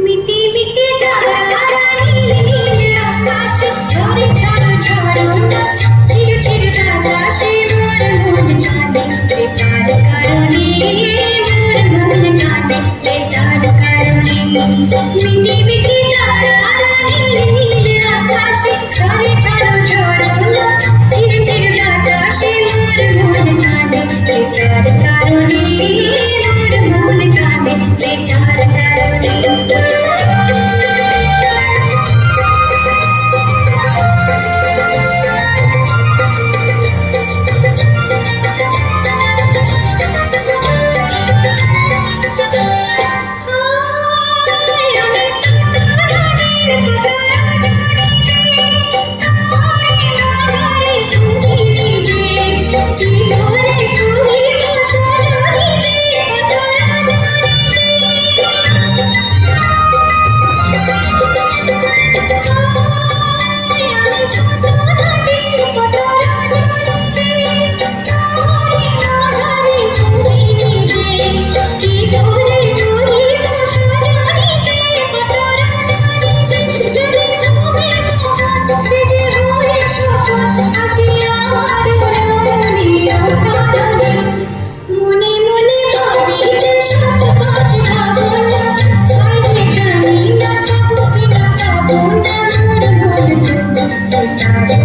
মিটি মিটি তারা নীল নীল আকাশে ঝরে ঝড় ঝড়না ছিড়ে ছিড়ে বাতাসে মোর মন কাঁদে যে তার কারণে মোর মন কাঁদে যে তার কারণে মিটি মিটি তারা নীল নীল আকাশে ঝরে ঝড় ঝড়না ছিড়ে ছিড়ে বাতাসে মোর মন কাঁদে যে তার কারণে মোর মন কাঁদে যে তার কারণে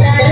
তার